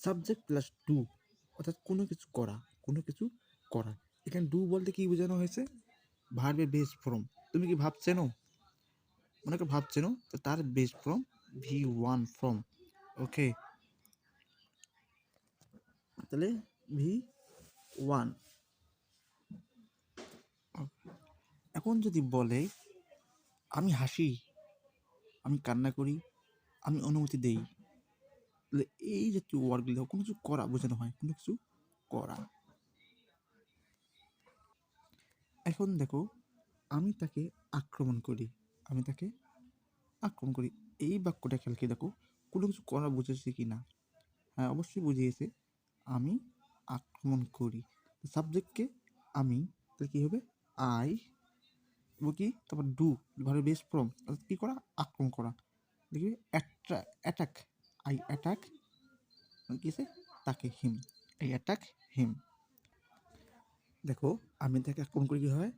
Subject plus do, অর্থাৎ কোনো কিছু করা, কোনো কিছু করা। এখানে ডু বলতে কি বোঝানো হয়েছে? ভার্বের বেস ফর্ম। তুমি কি ভাব চেনো? মনে করো ভাব চেনো, তো তার বেস ফর্ম V1 ফর্ম। ওকে, তাহলে V1। এখন যদি বলে আমি হাসি, আমি কান্না করি, আমি অনুমতি দেই, তাহলে এই জাতীয় ওয়ার্ডগুলো কোনো কিছু করা বোঝানো হয়, কোনো কিছু করা। এখন দেখো, আমি তাকে আক্রমণ করি, আমি তাকে আক্রমণ করি, এই বাক্যটা খেয়াল করে দেখো কোনো কিছু করা বুঝেছে কি না। হ্যাঁ, অবশ্যই বুঝিয়েছে। আমি আক্রমণ করি, সাবজেক্টকে আমি, তাহলে কী হবে? আই, এবং কি তারপর ডু, ভার্বের বেস ফর্ম, অর্থাৎ কী করা? আক্রমণ করা। দেখবে অ্যাটাক, আই অ্যাটাক কিসে? তাকে, হিম, আই অ্যাটাক হিম। দেখো আমি তাকে আক্রমণ করি, কী হয়?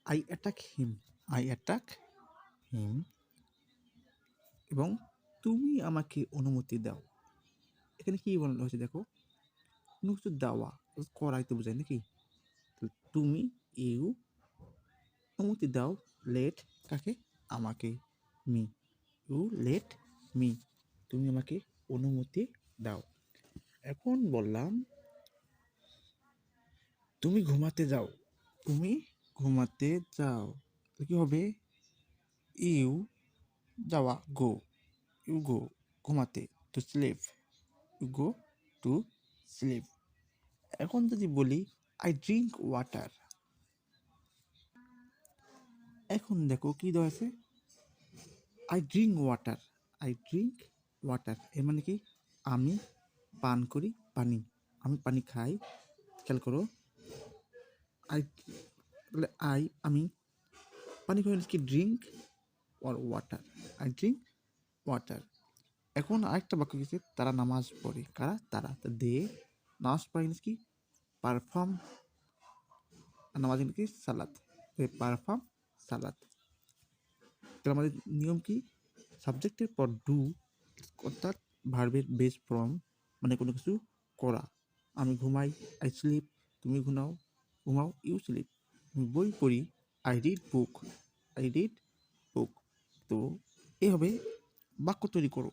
I attack him, I attack him. এবং তুমি আমাকে অনুমতি দাও, এখানে কি বলা হয়েছে দেখো, কোনো কিছু দেওয়া, করাই তো বোঝায় নাকি? তুমি, ইউ, অনুমতি দাও, লেট কাকে? আমাকে, মি, ইউ লেট মি, তুমি আমাকে অনুমতি দাও। এখন বললাম তুমি ঘুমাতে যাও, তুমি ঘুমাতে যাও, তো কি হবে? ইউ, যাওয়া, গো, ইউ গো, ঘুমাতে, to sleep, you go to sleep. এখন যদি বলি আই ড্রিঙ্ক ওয়াটার, এখন দেখো কি দেওয়া আছে? I drink water, I drink water, এর মানে কি? আমি পান করি পানি, আমি পানি খাই। খেয়াল করো, আই, তাহলে আমি পানি খাই, কি? Drink or water, I drink water. এখন আরেকটা বাক্য গেছে, তারা নামাজ পড়ে, কারা? তারা, দে নামাজ পড়ে কি? পারফর্ম, নামাজ কি? সালাত, পারফর্ম সালাত। তাহলে আমাদের নিয়ম কি? সাবজেক্টের পর ডু, অর্থাৎ ভার্বের বেস ফর্ম, মানে কোনো কিছু করা। আমি ঘুমাই, আই স্লিপ, তুমি ঘুমাও, ইউ স্লিপ। আমি বই পড়ি, I read book, I read বুক। তো এইভাবে বাক্য তৈরি করো।